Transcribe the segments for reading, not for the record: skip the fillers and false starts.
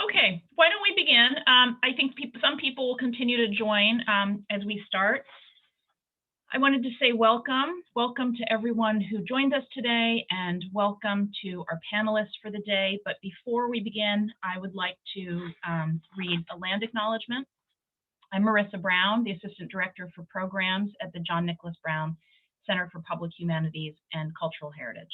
Okay, why don't we begin? I think some people will continue to join as we start. I wanted to say welcome to everyone who joined us today, and welcome to our panelists for the day. But before we begin, I would like to read a land acknowledgement. I'm Marissa Brown, the Assistant Director for Programs at the John Nicholas Brown Center for Public Humanities and Cultural Heritage.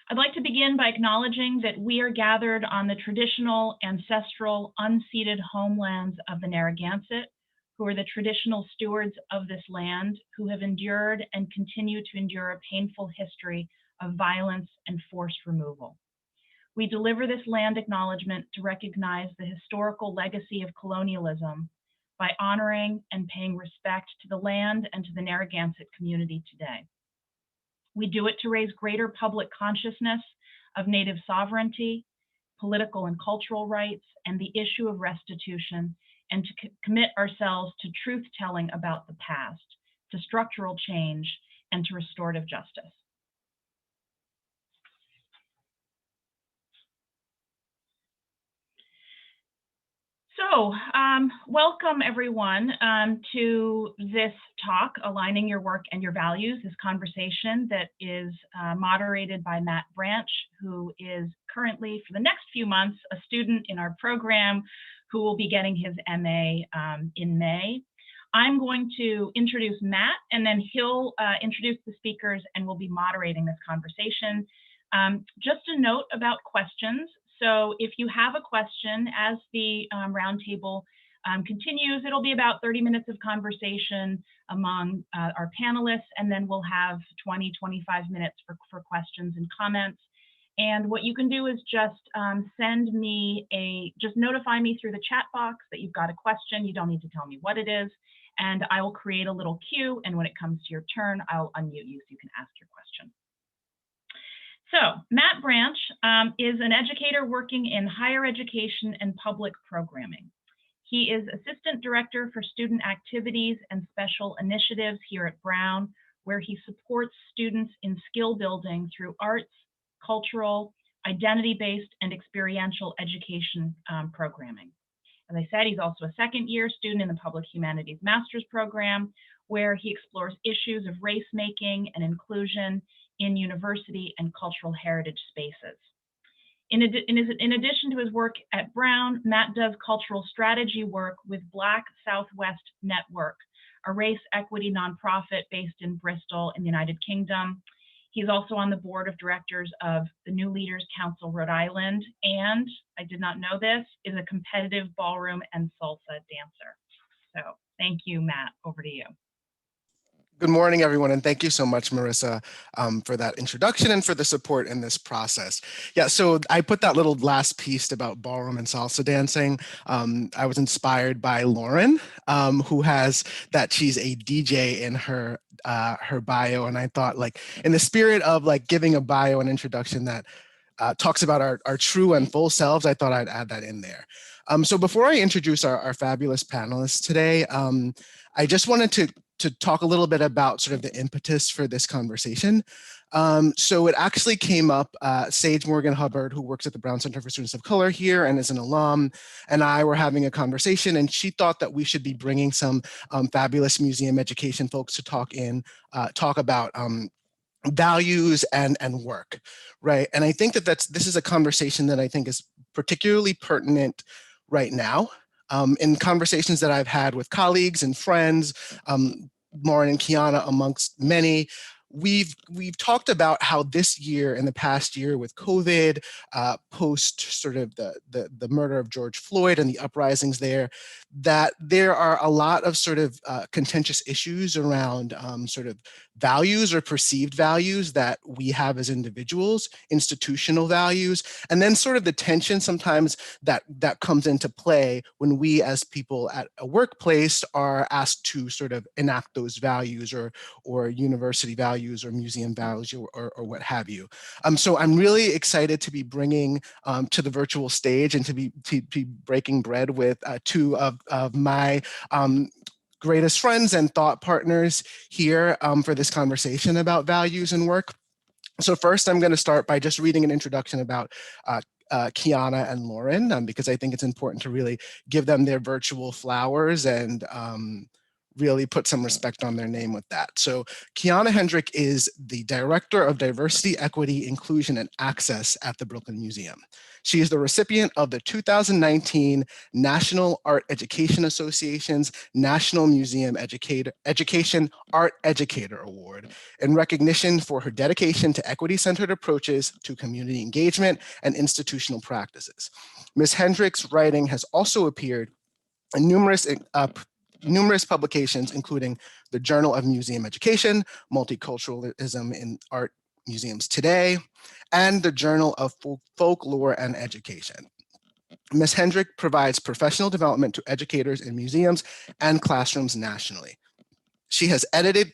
I'd like to begin by acknowledging that we are gathered on the traditional, ancestral, unceded homelands of the Narragansett, who are the traditional stewards of this land, who have endured and continue to endure a painful history of violence and forced removal. We deliver this land acknowledgement to recognize the historical legacy of colonialism by honoring and paying respect to the land and to the Narragansett community today. We do it to raise greater public consciousness of Native sovereignty, political and cultural rights, and the issue of restitution, and to commit ourselves to truth-telling about the past, to structural change, and to restorative justice. So, welcome everyone to this talk, Aligning Your Work and Your Values, this conversation that is moderated by Matt Branch, who is currently, for the next few months, a student in our program who will be getting his MA in May. I'm going to introduce Matt, and then he'll introduce the speakers, and we'll be moderating this conversation. Just a note about questions. So if you have a question as the roundtable continues, it'll be about 30 minutes of conversation among our panelists, and then we'll have 20-25 minutes for questions and comments. And what you can do is just send me just notify me through the chat box that you've got a question. You don't need to tell me what it is, and I will create a little queue, and when it comes to your turn, I'll unmute you so you can ask your question. So Matt Branch is an educator working in higher education and public programming. He is Assistant Director for Student Activities and Special Initiatives here at Brown, where he supports students in skill building through arts, cultural, identity-based, and experiential education programming. As I said, he's also a second-year student in the Public Humanities Master's Program, where he explores issues of race-making and inclusion in university and cultural heritage spaces. In addition to his work at Brown, Matt does cultural strategy work with Black Southwest Network, a race equity nonprofit based in Bristol in the United Kingdom. He's also on the board of directors of the New Leaders Council Rhode Island, and, I did not know this, is a competitive ballroom and salsa dancer. So thank you, Matt, over to you. Good morning, everyone, and thank you so much, Marissa, for that introduction and for the support in this process. Yeah, so I put that little last piece about ballroom and salsa dancing. I was inspired by Lauren, who has that she's a DJ in her bio, and I thought, like, in the spirit of like giving a bio and introduction that talks about our true and full selves, I thought I'd add that in there. So before I introduce our fabulous panelists today, I just wanted to talk a little bit about sort of the impetus for this conversation. So it actually came up, Sage Morgan Hubbard, who works at the Brown Center for Students of Color here and is an alum, and I were having a conversation, and she thought that we should be bringing some fabulous museum education folks to talk about values and work, right? And I think that this is a conversation that I think is particularly pertinent right now. In conversations that I've had with colleagues and friends, Lauren and Keonna amongst many, we've talked about how this year and the past year with COVID, post sort of the murder of George Floyd and the uprisings there, that there are a lot of sort of contentious issues around sort of values or perceived values that we have as individuals, institutional values, and then sort of the tension sometimes that comes into play when we as people at a workplace are asked to sort of enact those values or university values or museum values or what have you. So I'm really excited to be bringing to the virtual stage and to be breaking bread with two of my greatest friends and thought partners here for this conversation about values and work. So first, I'm going to start by just reading an introduction about Keonna and Lauren, because I think it's important to really give them their virtual flowers and really put some respect on their name with that. So Keonna Hendrick is the Director of Diversity, Equity, Inclusion, and Access at the Brooklyn Museum. She is the recipient of the 2019 National Art Education Association's National Museum Education Art Educator Award in recognition for her dedication to equity-centered approaches to community engagement and institutional practices. Ms. Hendrick's writing has also appeared in numerous publications, including the Journal of Museum Education, Multiculturalism in Art Museums Today, and the Journal of Folklore and Education. Ms. Hendrick provides professional development to educators in museums and classrooms nationally. She has edited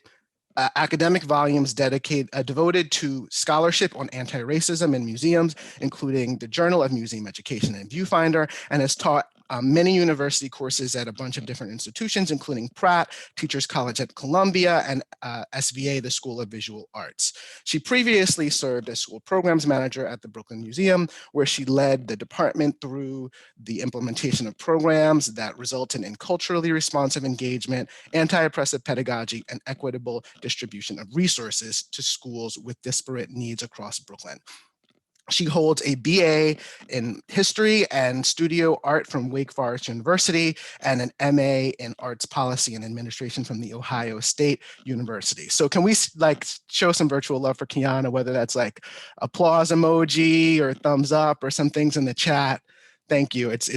academic volumes devoted to scholarship on anti-racism in museums, including the Journal of Museum Education and Viewfinder, and has taught many university courses at a bunch of different institutions, including Pratt, Teachers College at Columbia, and SVA, the School of Visual Arts. She previously served as school programs manager at the Brooklyn Museum, where she led the department through the implementation of programs that resulted in culturally responsive engagement, anti-oppressive pedagogy, and equitable distribution of resources to schools with disparate needs across Brooklyn. She holds a BA in history and studio art from Wake Forest University and an MA in arts policy and administration from the Ohio State University. So can we show some virtual love for Keonna, whether that's like applause emoji or thumbs up or some things in the chat? Thank you. It's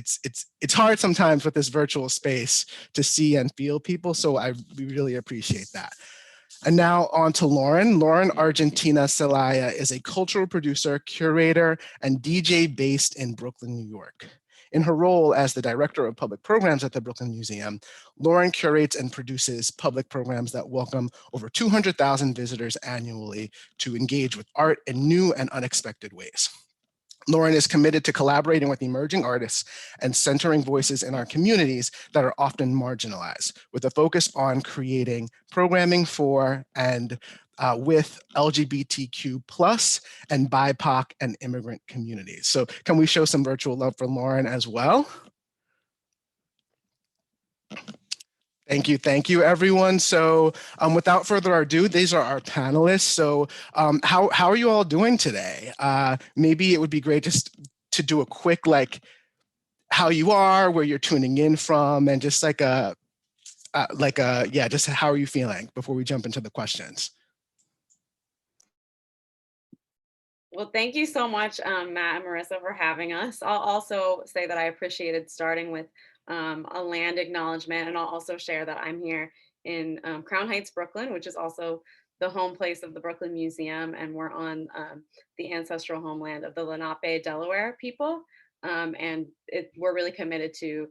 hard sometimes with this virtual space to see and feel people, so we really appreciate that. And now on to Lauren. Lauren Argentina Zelaya is a cultural producer, curator, and DJ based in Brooklyn, New York. In her role as the Director of Public Programs at the Brooklyn Museum, Lauren curates and produces public programs that welcome over 200,000 visitors annually to engage with art in new and unexpected ways. Lauren is committed to collaborating with emerging artists and centering voices in our communities that are often marginalized, with a focus on creating programming for and with LGBTQ+ and BIPOC and immigrant communities. So can we show some virtual love for Lauren as well? Thank you, everyone. So without further ado, these are our panelists. So how are you all doing today? Maybe it would be great just to do a quick, how you are, where you're tuning in from, and just just how are you feeling before we jump into the questions? Well, thank you so much, Matt and Marissa, for having us. I'll also say that I appreciated starting with a land acknowledgement, and I'll also share that I'm here in Crown Heights, Brooklyn, which is also the home place of the Brooklyn Museum, and we're on the ancestral homeland of the Lenape, Delaware people, and we're really committed to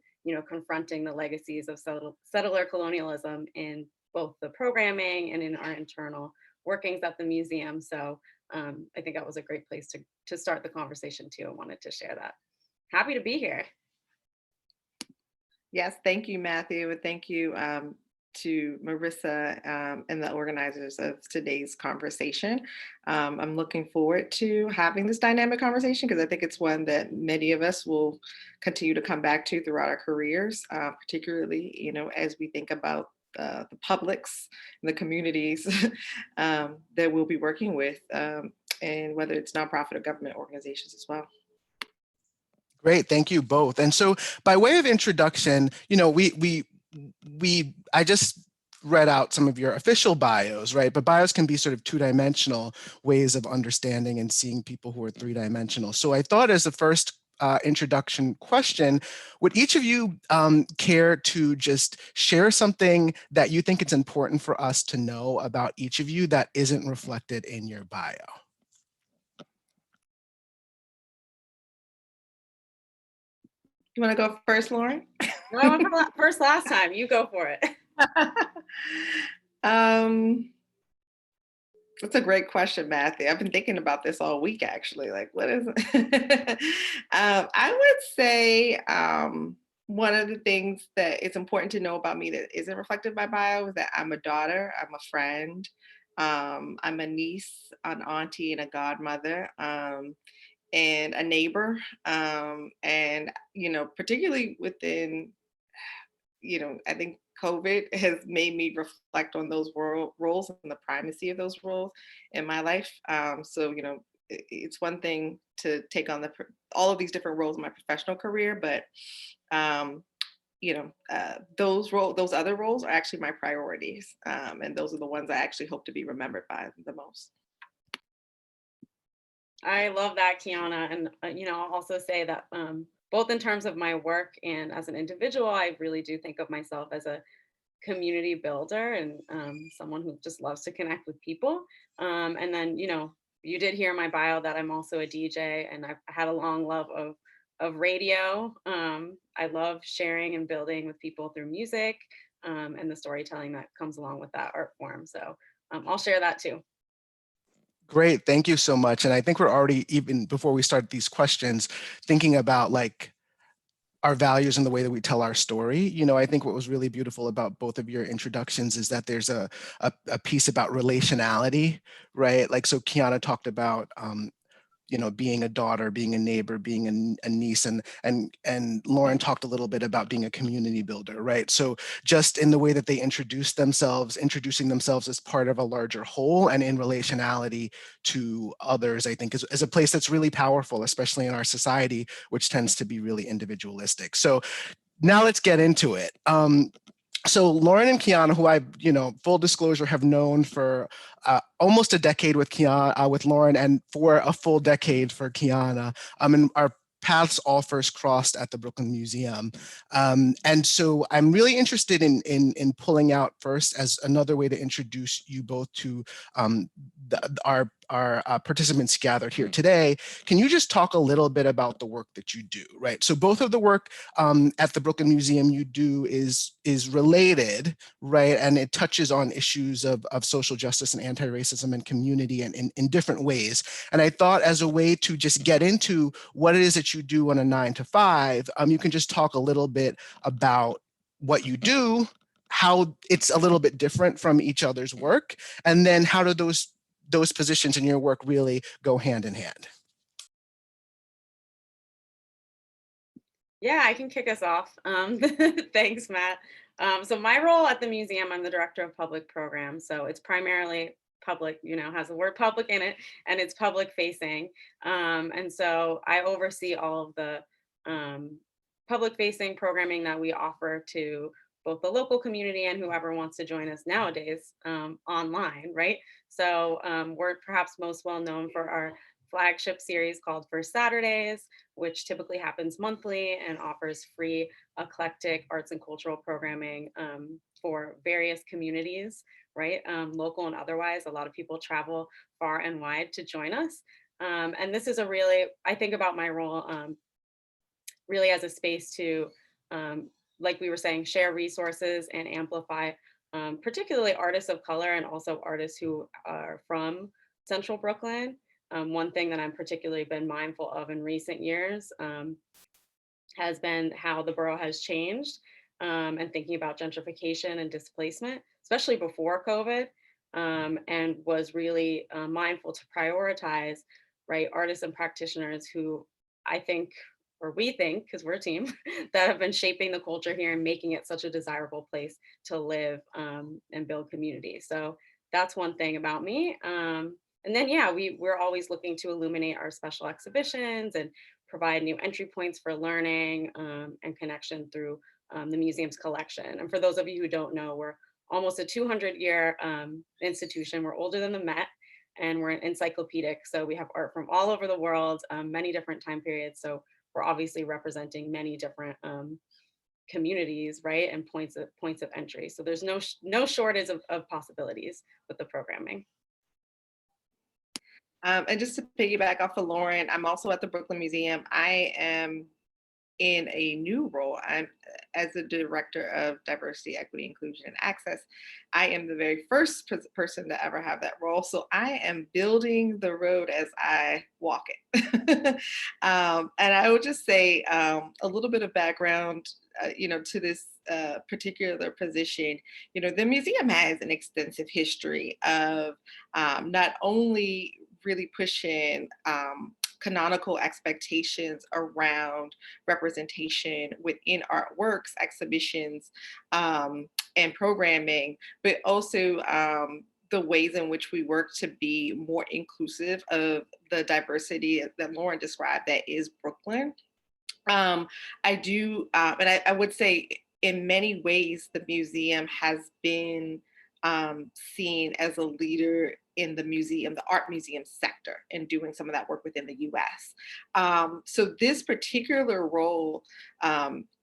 confronting the legacies of settler colonialism in both the programming and in our internal workings at the museum. So I think that was a great place to start the conversation too. I wanted to share that. Happy to be here. Yes, thank you, Matthew, and thank you to Marissa and the organizers of today's conversation. I'm looking forward to having this dynamic conversation because I think it's one that many of us will continue to come back to throughout our careers, particularly, as we think about the publics and the communities that we'll be working with, and whether it's nonprofit or government organizations as well. Great, thank you both. And so by way of introduction, I just read out some of your official bios, right? But bios can be sort of two-dimensional ways of understanding and seeing people who are three-dimensional. So I thought as the first introduction question, would each of you care to just share something that you think it's important for us to know about each of you that isn't reflected in your bio? You want to go first, Lauren? No, I went first last time. You go for it. That's a great question, Matthew. I've been thinking about this all week, actually. Like, what is it? I would say one of the things that is important to know about me that isn't reflected by bio is that I'm a daughter, I'm a friend, I'm a niece, an auntie, and a godmother. and a neighbor. And, particularly within, I think COVID has made me reflect on those roles and the primacy of those roles in my life. So, it's one thing to take on all of these different roles in my professional career, but those other roles are actually my priorities, and those are the ones I actually hope to be remembered by the most. I love that, Keonna. And, I'll also say that both in terms of my work and as an individual, I really do think of myself as a community builder and someone who just loves to connect with people. And then, you did hear in my bio that I'm also a DJ, and I've had a long love of radio. I love sharing and building with people through music, and the storytelling that comes along with that art form. So I'll share that too. Great, thank you so much. And I think we're already, even before we start these questions, thinking about like our values and the way that we tell our story. I think what was really beautiful about both of your introductions is that there's a piece about relationality, right? Like, so Keonna talked about, being a daughter, being a neighbor, being a niece, and Lauren talked a little bit about being a community builder, right? So just in the way that they introducing themselves as part of a larger whole and in relationality to others, I think is a place that's really powerful, especially in our society, which tends to be really individualistic. So now let's get into it. So Lauren and Keonna, who I, full disclosure, have known for almost a decade with with Lauren, and for a full decade for Keonna, and our paths all first crossed at the Brooklyn Museum. And so I'm really interested in pulling out first, as another way to introduce you both to our participants gathered here today. Can you just talk a little bit about the work that you do, right? So both of the work at the Brooklyn Museum you do is related, right? And it touches on issues of social justice and anti-racism and community and in different ways. And I thought, as a way to just get into what it is that you do on a 9 to 5, you can just talk a little bit about what you do, how it's a little bit different from each other's work, and then how do those positions in your work really go hand in hand? Yeah, I can kick us off. Thanks, Matt. So my role at the museum, I'm the director of public programs. So it's primarily public, has the word public in it, and it's public facing. And so I oversee all of the public facing programming that we offer to both the local community and whoever wants to join us nowadays online, right? So we're perhaps most well known for our flagship series called First Saturdays, which typically happens monthly and offers free eclectic arts and cultural programming for various communities, right? Local and otherwise. A lot of people travel far and wide to join us. And this is I think about my role really as a space to, like we were saying, share resources and amplify, particularly artists of color and also artists who are from Central Brooklyn. One thing that I'm particularly been mindful of in recent years has been how the borough has changed, and thinking about gentrification and displacement, especially before COVID, and was really mindful to prioritize, right, artists and practitioners who I think, or we think, because we're a team, that have been shaping the culture here and making it such a desirable place to live and build community. So that's one thing about me. And then, yeah, we're always looking to illuminate our special exhibitions and provide new entry points for learning and connection through the museum's collection. And for those of you who don't know, we're almost a 200-year institution. We're older than the Met, and we're encyclopedic. So we have art from all over the world, many different time periods. So we're obviously representing many different communities, right, and points of entry. So there's no shortage of possibilities with the programming. And just to piggyback off of Lauren, I'm also at the Brooklyn Museum. I am in a new role. I'm as the director of diversity, equity, inclusion, and access. I am the very first person to ever have that role. So I am building the road as I walk it. And I would just say a little bit of background, to this particular position. The museum has an extensive history of not only really pushing canonical expectations around representation within artworks, exhibitions, and programming, but also the ways in which we work to be more inclusive of the diversity that Lauren described that is Brooklyn. I do, and I would say in many ways, the museum has been seen as a leader in the art museum sector, and doing some of that work within the US. So this particular role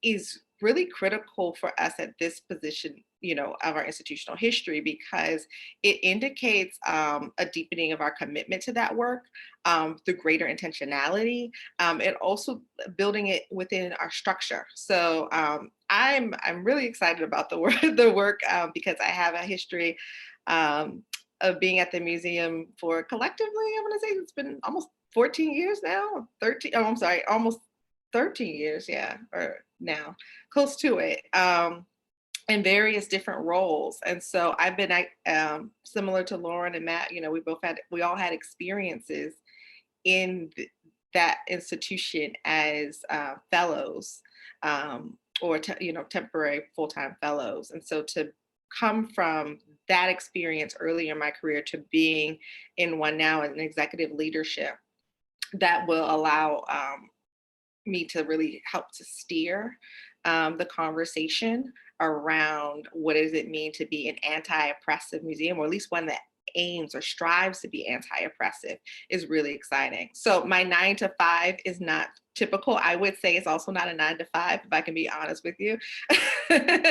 is really critical for us at this position, of our institutional history, because it indicates a deepening of our commitment to that work, through greater intentionality, and also building it within our structure. So I'm really excited about the work because I have a history of being at the museum for collectively, I want to say it's been almost 14 years now, 13. Oh, I'm sorry, almost 13 years, yeah, or now close to it. In various different roles. And so I've been similar to Lauren and Matt, we all had experiences in that institution as fellows, or temporary full-time fellows. And so to come from that experience early in my career to being in one now in executive leadership, that will allow me to really help to steer the conversation around what does it mean to be an anti-oppressive museum, or at least one that aims or strives to be anti-oppressive, is really exciting. So my 9 to 5 is not typical. I would say it's also not a 9 to 5, if I can be honest with you. And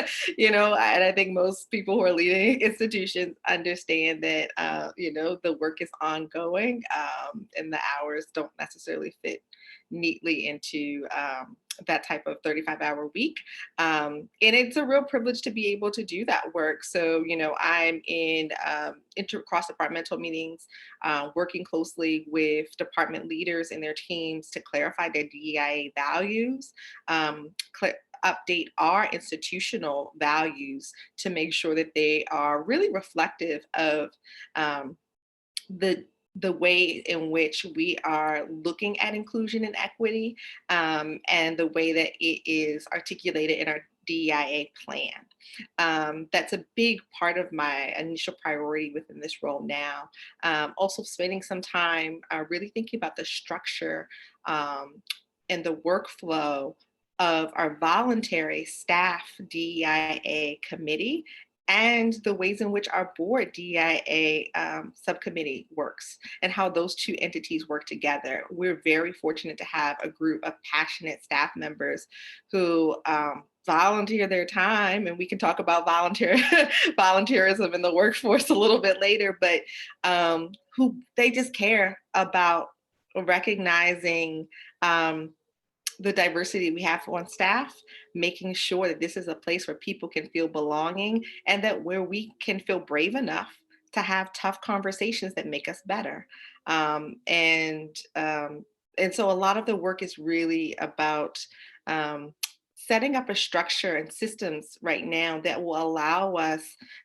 I think most people who are leading institutions understand that, the work is ongoing, and the hours don't necessarily fit neatly into that type of 35-hour week. And it's a real privilege to be able to do that work. So, I'm in cross-departmental meetings, working closely with department leaders and their teams to clarify their DEIA values, update our institutional values to make sure that they are really reflective of the way in which we are looking at inclusion and equity, and the way that it is articulated in our DEIA plan. That's a big part of my initial priority within this role now. Also spending some time really thinking about the structure and the workflow of our voluntary staff DEIA committee, and the ways in which our board DEIA subcommittee works, and how those two entities work together. We're very fortunate to have a group of passionate staff members who volunteer their time, and we can talk about volunteerism in the workforce a little bit later, but who they just care about recognizing the diversity we have on staff, making sure that this is a place where people can feel belonging, and that where we can feel brave enough to have tough conversations that make us better. And so a lot of the work is really about setting up a structure and systems right now that will allow us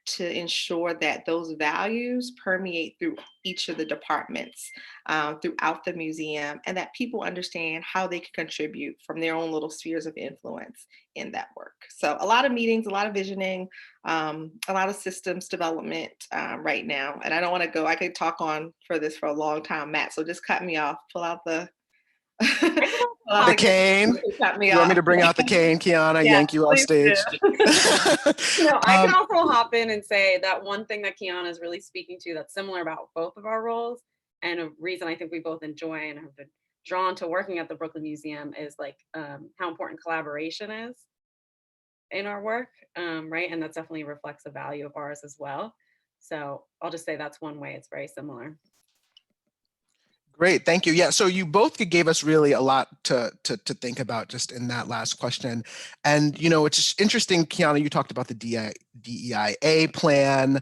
to ensure that those values permeate through each of the departments throughout the museum, and that people understand how they can contribute from their own little spheres of influence in that work. So a lot of meetings, a lot of visioning, a lot of systems development right now. And I don't want to go, I could talk on for this for a long time, Matt, so just cut me off, pull out the the cane. You want me to bring out the cane, Keonna, yank you off stage? I can also hop in and say that one thing that Keonna is really speaking to that's similar about both of our roles, and a reason I think we both enjoy and have been drawn to working at the Brooklyn Museum, is like how important collaboration is in our work, right? And that definitely reflects a value of ours as well. So I'll just say that's one way it's very similar. Great, thank you. Yeah, so you both gave us really a lot to think about just in that last question. And, it's interesting, Keonna, you talked about the DEIA plan.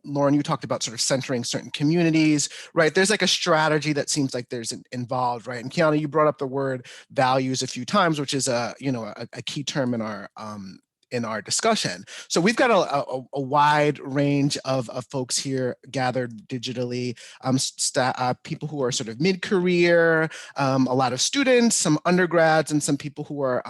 Lauren, you talked about sort of centering certain communities, right? There's like a strategy that seems like there's involved, right? And Keonna, you brought up the word values a few times, which is a key term in our in our discussion. So we've got a wide range of folks here gathered digitally, people who are sort of mid-career, a lot of students, some undergrads, and some people who are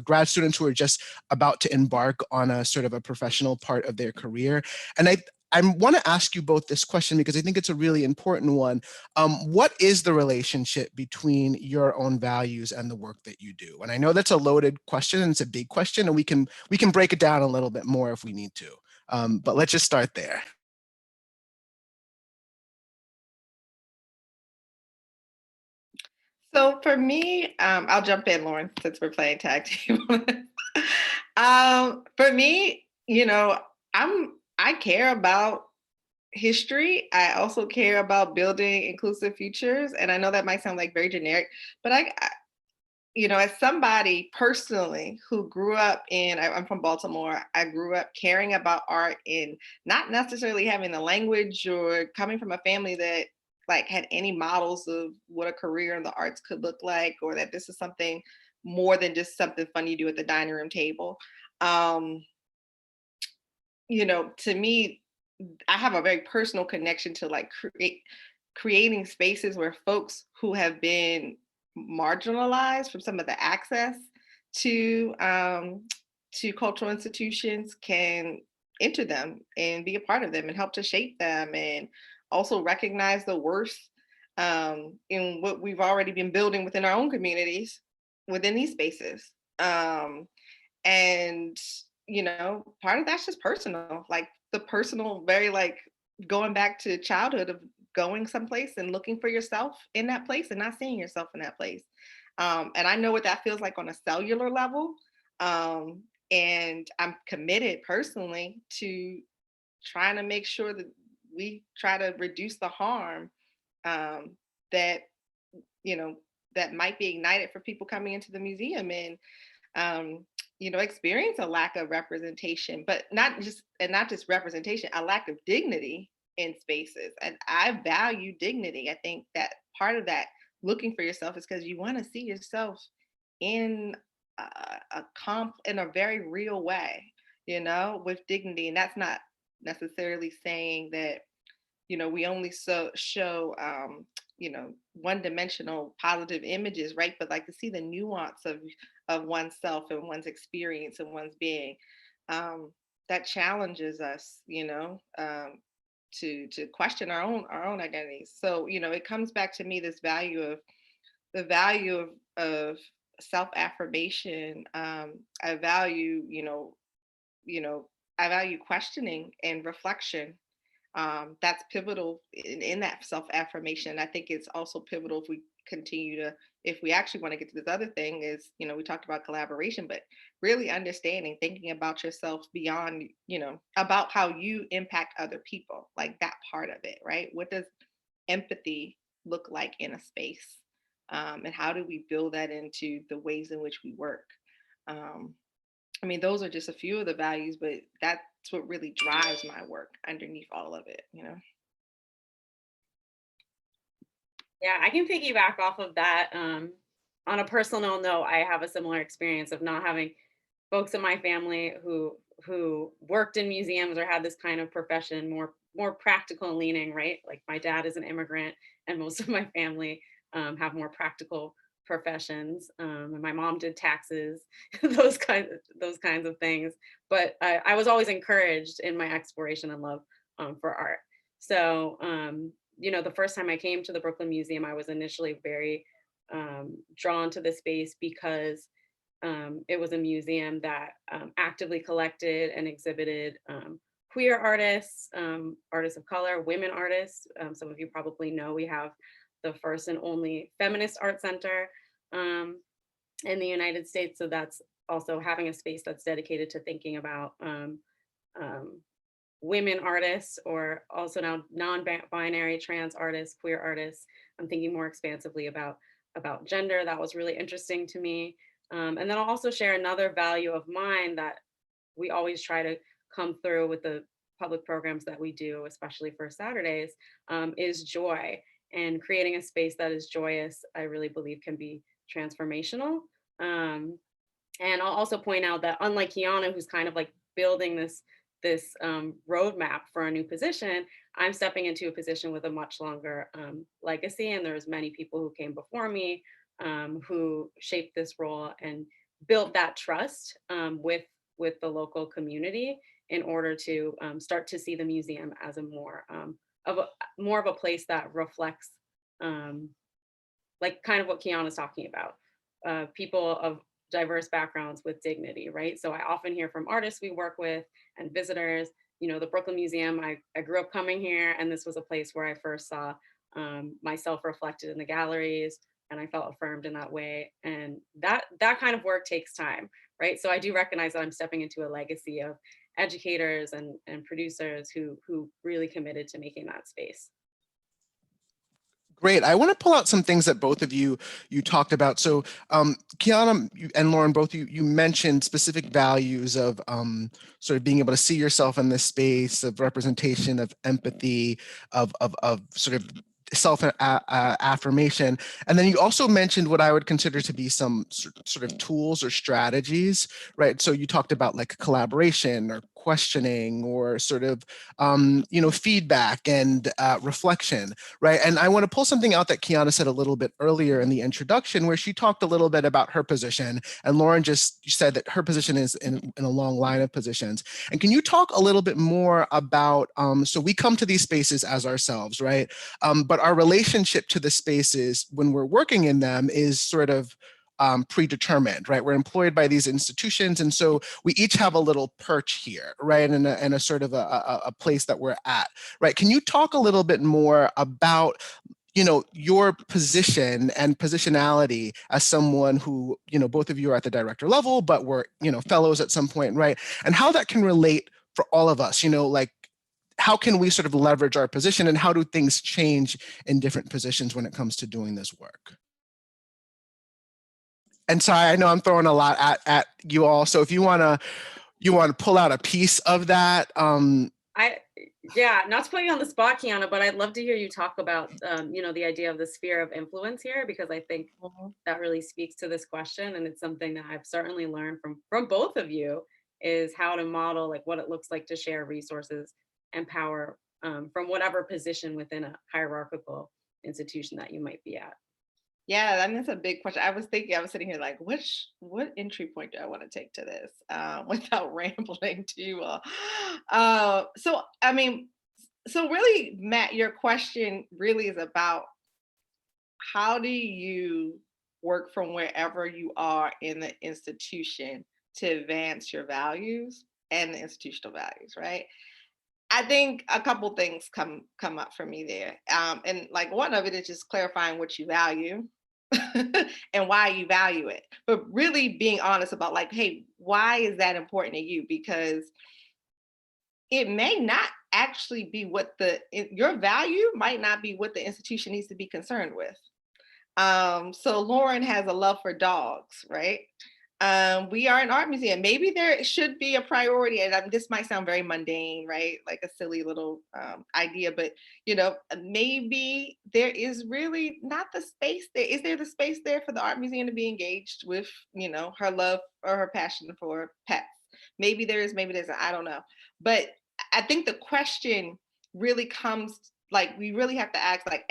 grad students who are just about to embark on a sort of a professional part of their career. And I want to ask you both this question because I think it's a really important one. What is the relationship between your own values and the work that you do? And I know that's a loaded question and it's a big question, and we can break it down a little bit more if we need to. But let's just start there. So for me, I'll jump in, Lauren, since we're playing tag team. For me, I care about history. I also care about building inclusive futures. And I know that might sound like very generic, but as somebody personally who grew up I'm from Baltimore, I grew up caring about art and not necessarily having the language or coming from a family that had any models of what a career in the arts could look like, or that this is something more than just something fun you do at the dining room table. To me, I have a very personal connection to creating spaces where folks who have been marginalized from some of the access to cultural institutions can enter them and be a part of them and help to shape them, and also recognize the worth in what we've already been building within our own communities within these spaces. And part of that's just personal, the personal, very going back to childhood of going someplace and looking for yourself in that place and not seeing yourself in that place. And I know what that feels like on a cellular level. And I'm committed personally to trying to make sure that we try to reduce the harm that might be ignited for people coming into the museum and experience a lack of representation, but not just representation, a lack of dignity in spaces. And I value dignity. I think that part of that looking for yourself is because you want to see yourself in in a very real way, with dignity. And that's not necessarily saying that we only show one-dimensional positive images, right? But to see the nuance of oneself and one's experience and one's being, that challenges us, to question our own identities. So it comes back to me, this value of self-affirmation. I value I value questioning and reflection. That's pivotal in that self-affirmation. I think it's also pivotal if we actually want to get to this other thing is, we talked about collaboration, but really understanding, thinking about yourself beyond, about how you impact other people, that part of it, right? What does empathy look like in a space? And how do we build that into the ways in which we work? Those are just a few of the values, but that's what really drives my work underneath all of it, Yeah, I can piggyback off of that. On a personal note, I have a similar experience of not having folks in my family who worked in museums or had this kind of profession, more practical leaning, right? Like my dad is an immigrant, and most of my family have more practical professions. And my mom did taxes, those kinds of things. But I was always encouraged in my exploration and love for art. So the first time I came to the Brooklyn Museum, I was initially very drawn to the space because it was a museum that actively collected and exhibited queer artists, artists of color, women artists. Some of you probably know we have the first and only feminist art center in the United States. So that's also having a space that's dedicated to thinking about women artists, or also now non-binary, trans artists, queer artists. I'm thinking more expansively about gender. That was really interesting to me. And then I'll also share another value of mine that we always try to come through with the public programs that we do, especially for Saturdays, is joy. And creating a space that is joyous, I really believe can be transformational. And I'll also point out that unlike Keonna, who's kind of like building this roadmap for a new position, I'm stepping into a position with a much longer legacy. And there's many people who came before me who shaped this role and built that trust with the local community in order to start to see the museum as a more of a place that reflects like kind of what Keonna's talking about, people of diverse backgrounds with dignity, right? So I often hear from artists we work with and visitors, you know, the Brooklyn Museum, I grew up coming here, and this was a place where I first saw myself reflected in the galleries, and I felt affirmed in that way. And that kind of work takes time, right? So I do recognize that I'm stepping into a legacy of educators and producers who really committed to making that space. Great. I want to pull out some things that both of you talked about. So Keonna and Lauren, both you mentioned specific values of sort of being able to see yourself in this space of representation, of empathy, of sort of self-affirmation. And then you also mentioned what I would consider to be some sort of tools or strategies, right? So you talked about like collaboration or questioning or sort of, feedback and reflection, right? And I want to pull something out that Keonna said a little bit earlier in the introduction, where she talked a little bit about her position, and Lauren just said that her position is in a long line of positions. And can you talk a little bit more about, so we come to these spaces as ourselves, right? But our relationship to the spaces when we're working in them is sort of predetermined, right? We're employed by these institutions, and so we each have a little perch here, right? And a sort of a place that we're at, right? Can you talk a little bit more about your position and positionality as someone who, both of you are at the director level, but we're, fellows at some point, right? And how that can relate for all of us, like, how can we sort of leverage our position, and how do things change in different positions when it comes to doing this work? And sorry, I know I'm throwing a lot at you all. So if you want to pull out a piece of that. Yeah, not to put you on the spot, Keonna, but I'd love to hear you talk about, the idea of the sphere of influence here, because I think that really speaks to this question. And it's something that I've certainly learned from both of you, is how to model like what it looks like to share resources and power from whatever position within a hierarchical institution that you might be at. Yeah, I mean, that's a big question. I was sitting here like, what entry point do I want to take to this without rambling too? So, I mean, so really, Matt, your question really is about how do you work from wherever you are in the institution to advance your values and the institutional values, right? I think a couple things come up for me there. And like one of it is just clarifying what you value and why you value it. But really being honest about like, hey, why is that important to you? Because it may not actually be your value might not be what the institution needs to be concerned with. So Lauren has a love for dogs, right? We are an art museum. Maybe there should be a priority, and this might sound very mundane, right? Like a silly little idea, but maybe there is really not the space there. Is there the space there for the art museum to be engaged with, her love or her passion for pets? Maybe there is, maybe there's, I don't know. But I think the question really comes, like, we really have to ask, like,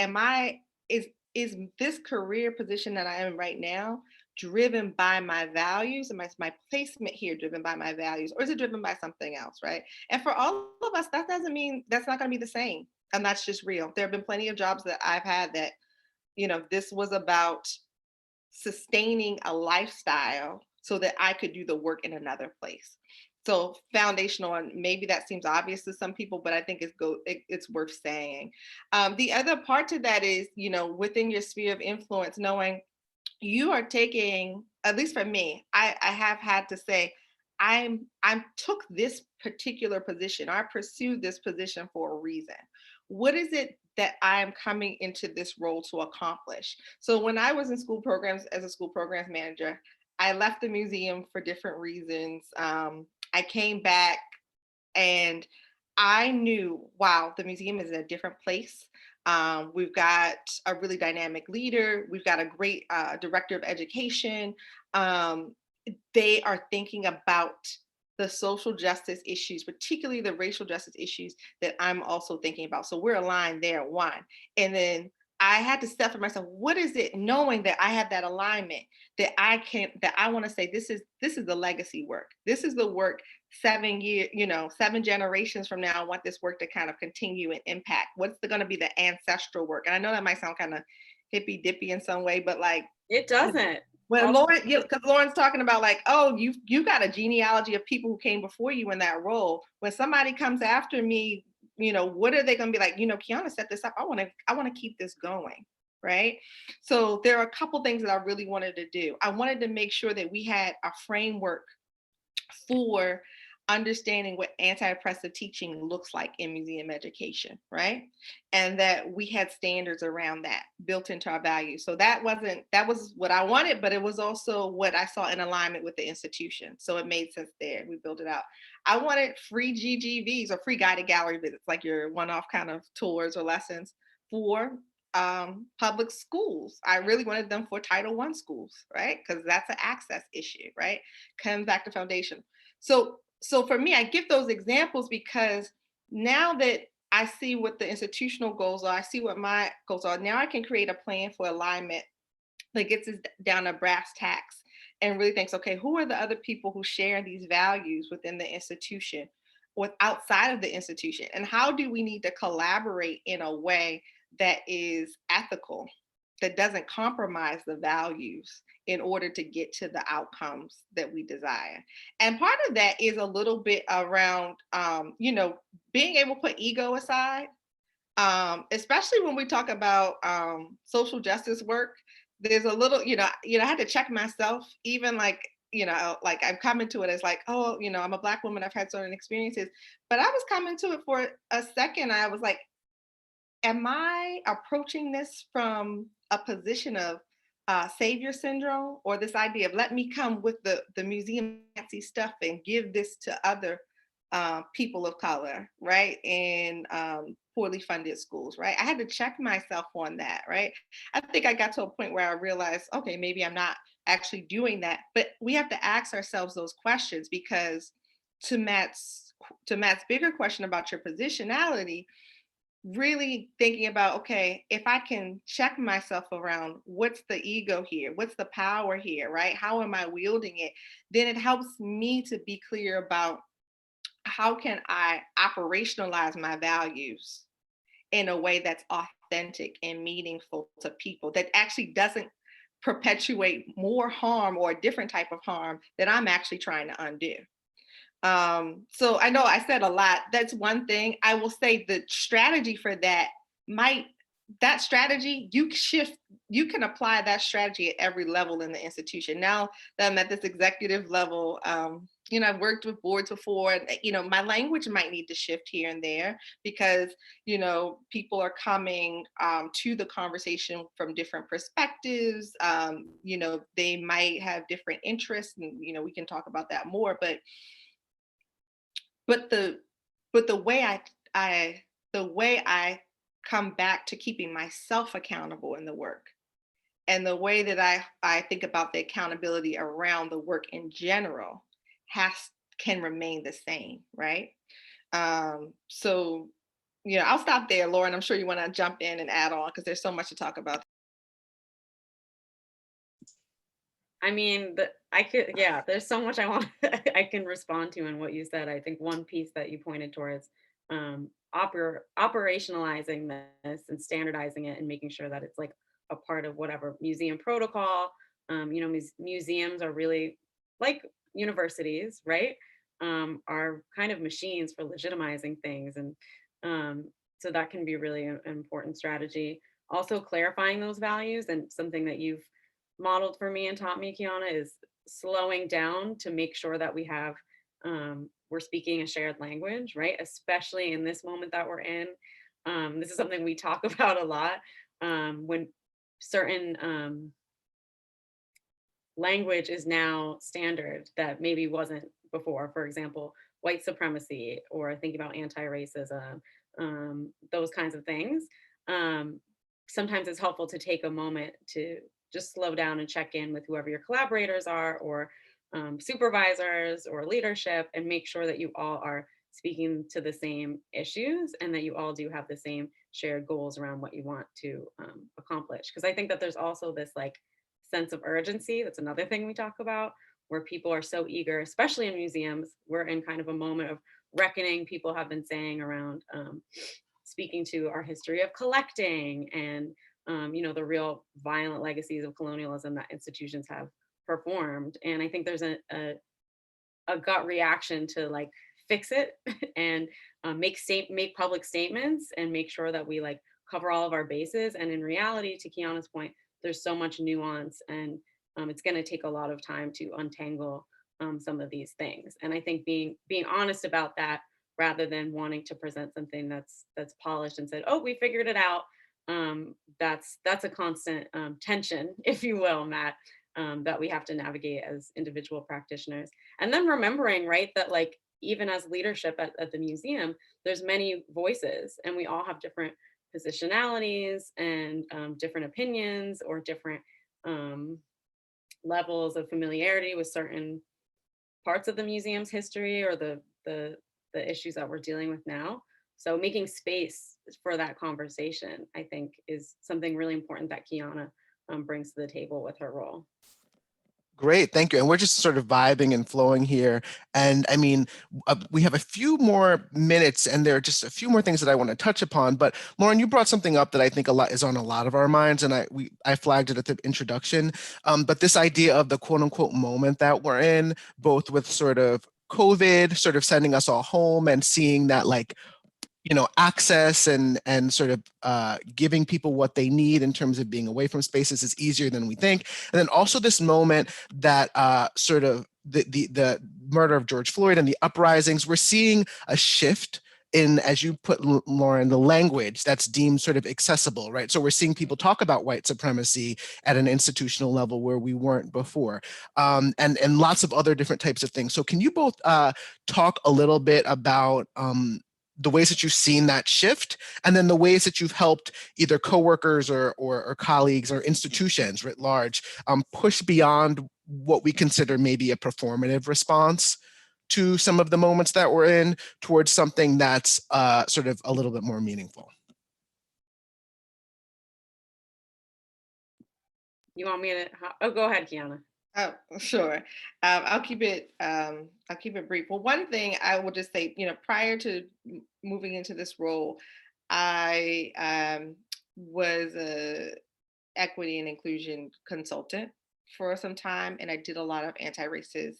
is this career position that I am right now driven by my values, and my placement here driven by my values, or is it driven by something else, right? And for all of us, that doesn't mean that's not going to be the same, and that's just real. There have been plenty of jobs that I've had that, this was about sustaining a lifestyle so that I could do the work in another place. So foundational, and maybe that seems obvious to some people, but I think it's worth saying. The other part to that is, within your sphere of influence, knowing you are taking, at least for me, I have had to say, I took this particular position, I pursued this position for a reason. What is it that I am coming into this role to accomplish? So when I was in school programs as a school programs manager, I left the museum for different reasons. I came back and I knew, wow, the museum is in a different place. We've got a really dynamic leader. We've got a great director of education. they are thinking about the social justice issues, particularly the racial justice issues that I'm also thinking about. So we're aligned there, one. And then I had to step for myself, what is it, knowing that I have that alignment, that I want to say, this is the legacy work. This is the work 7 years, 7 generations from now. I want this work to kind of continue and impact. What's going to be the ancestral work? And I know that might sound kind of hippy dippy in some way, but like, it doesn't. When Lauren, because Lauren's talking about like, oh, you got a genealogy of people who came before you in that role. When somebody comes after me, what are they going to be like? Keonna set this up. I want to keep this going, right? So there are a couple things that I really wanted to do. I wanted to make sure that we had a framework for understanding what anti-oppressive teaching looks like in museum education, right? And that we had standards around that built into our values. So that was what I wanted, but it was also what I saw in alignment with the institution. So it made sense there. We built it out. I wanted free GGVs or free guided gallery visits, like your one-off kind of tours or lessons for public schools. I really wanted them for Title I schools, right? Because that's an access issue, right? Comes back to foundation. So for me, I give those examples because now that I see what the institutional goals are, I see what my goals are, now I can create a plan for alignment that gets us down to brass tacks and really thinks, okay, who are the other people who share these values within the institution or outside of the institution? And how do we need to collaborate in a way that is ethical, that doesn't compromise the values in order to get to the outcomes that we desire? And part of that is a little bit around, being able to put ego aside, especially when we talk about social justice work. There's a little, I had to check myself, even like I've come into it as like, oh, I'm a Black woman, I've had certain experiences, but I was coming to it for a second. I was like, am I approaching this from a position of savior syndrome, or this idea of let me come with the museum fancy stuff and give this to other people of color, right? And poorly funded schools, right? I had to check myself on that, right? I think I got to a point where I realized, okay, maybe I'm not actually doing that, but we have to ask ourselves those questions, because to Matt's bigger question about your positionality, really thinking about, okay, if I can check myself around what's the ego here, what's the power here, right? How am I wielding it? Then it helps me to be clear about how can I operationalize my values in a way that's authentic and meaningful to people, that actually doesn't perpetuate more harm or a different type of harm that I'm actually trying to undo. So I know I said a lot. That's one thing. I will say the strategy for that you can apply that strategy at every level in the institution. Now that I'm at this executive level, I've worked with boards before, and, my language might need to shift here and there because, people are coming to the conversation from different perspectives. They might have different interests, and, we can talk about that more, but the way I come back to keeping myself accountable in the work, and the way that I think about the accountability around the work in general can remain the same, right? So, I'll stop there, Lauren. I'm sure you want to jump in and add on because there's so much to talk about. I mean, there's so much I can respond to in what you said. I think one piece that you pointed towards, operationalizing this and standardizing it and making sure that it's like a part of whatever museum protocol. Museums are really like universities, right? Are kind of machines for legitimizing things. And so that can be really an important strategy. Also clarifying those values, and something that you've modeled for me and taught me, Keonna, is slowing down to make sure that we're speaking a shared language, right? Especially in this moment that we're in. This is something we talk about a lot, when certain language is now standard that maybe wasn't before. For example, white supremacy, or thinking about anti-racism, those kinds of things. Sometimes it's helpful to take a moment to just slow down and check in with whoever your collaborators are, or supervisors or leadership, and make sure that you all are speaking to the same issues and that you all do have the same shared goals around what you want to accomplish. Because I think that there's also this like sense of urgency. That's another thing we talk about, where people are so eager, especially in museums. We're in kind of a moment of reckoning, people have been saying, around speaking to our history of collecting and the real violent legacies of colonialism that institutions have performed. And I think there's a gut reaction to like fix it and make public statements and make sure that we like cover all of our bases. And in reality, to Keonna's point, there's so much nuance, and it's going to take a lot of time to untangle some of these things. And I think being honest about that, rather than wanting to present something that's polished and said, oh, we figured it out, that's a constant tension, if you will, Matt, that we have to navigate as individual practitioners. And then remembering, right, that like even as leadership at the museum, there's many voices, and we all have different positionalities and different opinions or different levels of familiarity with certain parts of the museum's history or the issues that we're dealing with now. So making space for that conversation, I think, is something really important that Keonna brings to the table with her role. Great, thank you. And we're just sort of vibing and flowing here. And I mean, we have a few more minutes, and there are just a few more things that I want to touch upon. But Lauren, you brought something up that I think is on a lot of our minds, and I flagged it at the introduction. But this idea of the quote unquote moment that we're in, both with sort of COVID sort of sending us all home and seeing that like access and sort of giving people what they need in terms of being away from spaces is easier than we think. And then also this moment that sort of the murder of George Floyd and the uprisings, we're seeing a shift in, as you put, Lauren, the language that's deemed sort of accessible, right? So we're seeing people talk about white supremacy at an institutional level where we weren't before, and lots of other different types of things. So can you both talk a little bit about the ways that you've seen that shift, and then the ways that you've helped either coworkers or colleagues or institutions writ large push beyond what we consider maybe a performative response to some of the moments that we're in towards something that's sort of a little bit more meaningful? You want me to? Oh, go ahead, Keonna. Oh, sure. I'll keep it brief. Well, one thing I will just say, prior to moving into this role, I was a equity and inclusion consultant for some time, and I did a lot of anti-racist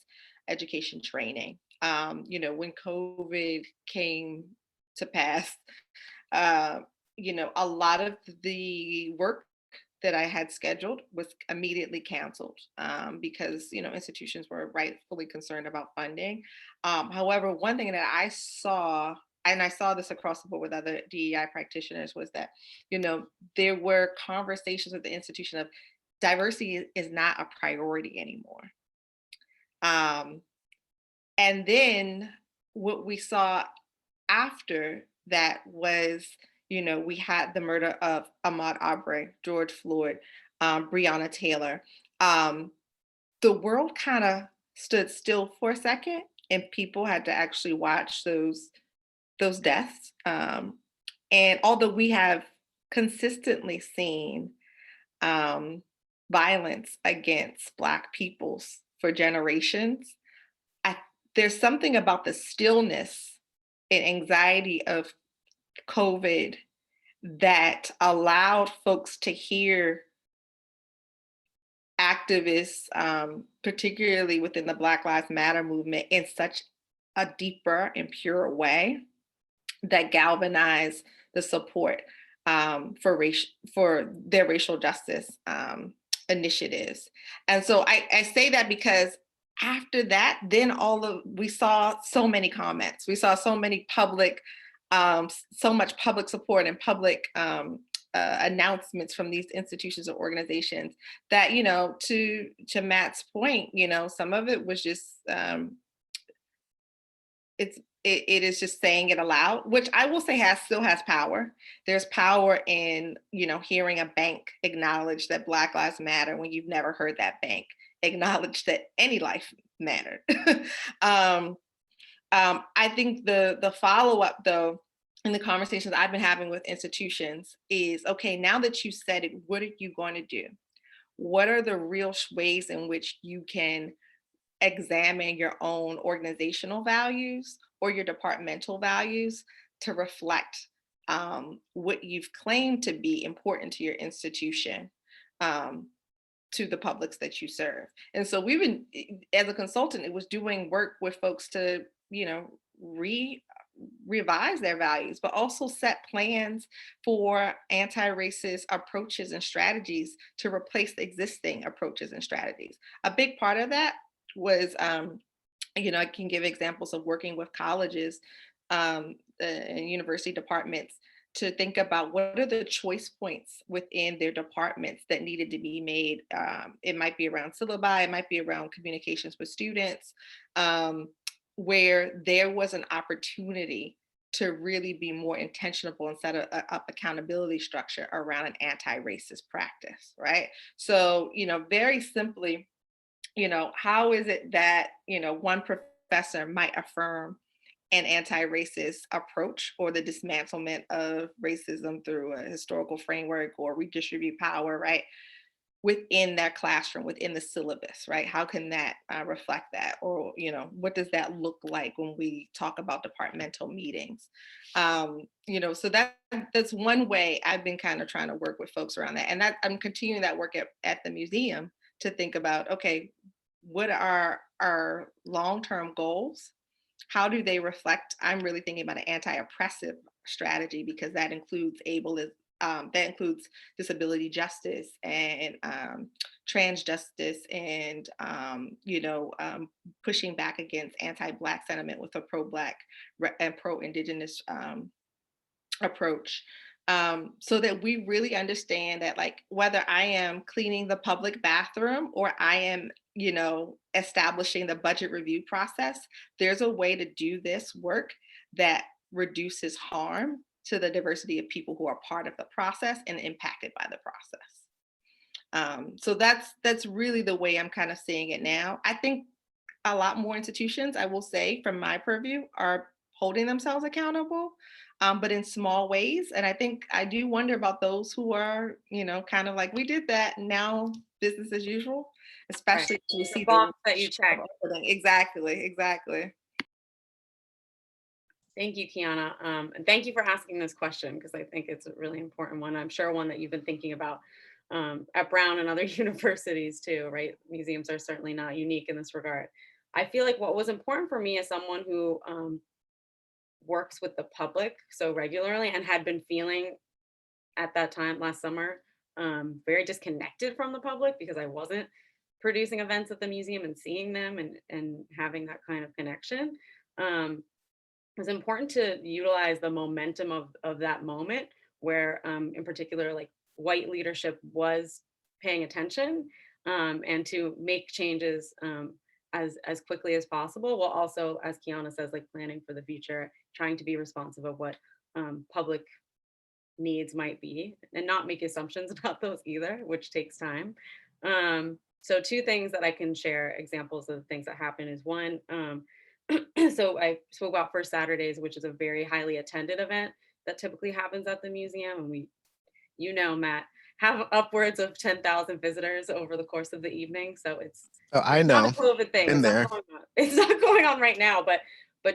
education training. When COVID came to pass, a lot of the work that I had scheduled was immediately canceled because institutions were rightfully concerned about funding. However, one thing that I saw, and I saw this across the board with other DEI practitioners, was that there were conversations with the institution of diversity is not a priority anymore. And then what we saw after that was, we had the murder of Ahmaud Arbery, George Floyd, Breonna Taylor. The world kind of stood still for a second, and people had to actually watch those deaths. And although we have consistently seen violence against Black peoples for generations, there's something about the stillness and anxiety of COVID that allowed folks to hear activists, particularly within the Black Lives Matter movement, in such a deeper and purer way that galvanized the support for their racial justice initiatives. And so I say that because after that, then we saw so many comments. We saw so many public, so much public support and public announcements from these institutions or organizations that, to Matt's point, some of it was just, it is just saying it aloud, which I will say still has power. There's power in, hearing a bank acknowledge that Black Lives Matter when you've never heard that bank acknowledge that any life mattered. I think the follow-up though, in the conversations I've been having with institutions is, okay, now that you said it, what are you going to do? What are the real ways in which you can examine your own organizational values or your departmental values to reflect what you've claimed to be important to your institution, to the publics that you serve? And so we've been, as a consultant, it was doing work with folks to, revise their values, but also set plans for anti-racist approaches and strategies to replace the existing approaches and strategies. A big part of that was, I can give examples of working with colleges and university departments to think about what are the choice points within their departments that needed to be made. It might be around syllabi, it might be around communications with students, where there was an opportunity to really be more intentional and set up accountability structure around an anti-racist practice, right? So, very simply, how is it that, one professor might affirm an anti-racist approach or the dismantlement of racism through a historical framework or redistribute power, right, within their classroom, within the syllabus, right? How can that reflect that? Or, what does that look like when we talk about departmental meetings? So that's one way I've been kind of trying to work with folks around that. And I'm continuing that work at the museum to think about, okay, what are our long-term goals? How do they reflect? I'm really thinking about an anti-oppressive strategy, because that includes that includes disability justice and trans justice and pushing back against anti-Black sentiment with a pro-Black and pro-Indigenous approach, so that we really understand that, like, whether I am cleaning the public bathroom or I am, establishing the budget review process, there's a way to do this work that reduces harm to the diversity of people who are part of the process and impacted by the process. So that's really the way I'm kind of seeing it now. I think a lot more institutions, I will say, from my purview, are holding themselves accountable, but in small ways. And I think I do wonder about those who are, kind of like, we did that, and now business as usual, especially Right. when we see the box that you check. Exactly. Thank you, Keonna. And thank you for asking this question, because I think it's a really important one. I'm sure one that you've been thinking about at Brown and other universities too, right? Museums are certainly not unique in this regard. I feel like what was important for me as someone who works with the public so regularly and had been feeling at that time last summer very disconnected from the public, because I wasn't producing events at the museum and seeing them and having that kind of connection. It was important to utilize the momentum of that moment where, in particular, like, white leadership was paying attention, and to make changes as quickly as possible, while also, as Keonna says, like, planning for the future, trying to be responsive of what public needs might be, and not make assumptions about those either, which takes time. So two things that I can share, examples of things that happen, is one, so I spoke about First Saturdays, which is a very highly attended event that typically happens at the museum. And we, Matt, have upwards of 10,000 visitors over the course of the evening. So it's I not know. a COVID thing. Been there. It's not going on right now, but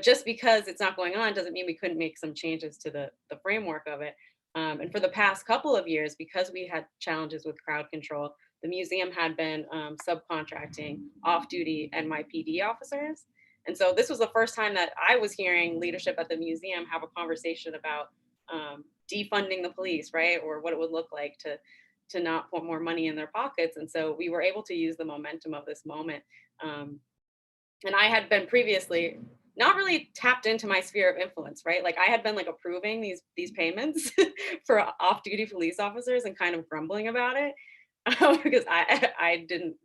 just because it's not going on doesn't mean we couldn't make some changes to the framework of it. And for the past couple of years, because we had challenges with crowd control, the museum had been subcontracting off-duty NYPD officers. And so this was the first time that I was hearing leadership at the museum have a conversation about defunding the police, right? Or what it would look like to not put more money in their pockets. And so we were able to use the momentum of this moment. And I had been previously not really tapped into my sphere of influence, right? Like, I had been like approving these payments for off-duty police officers and kind of grumbling about it because I didn't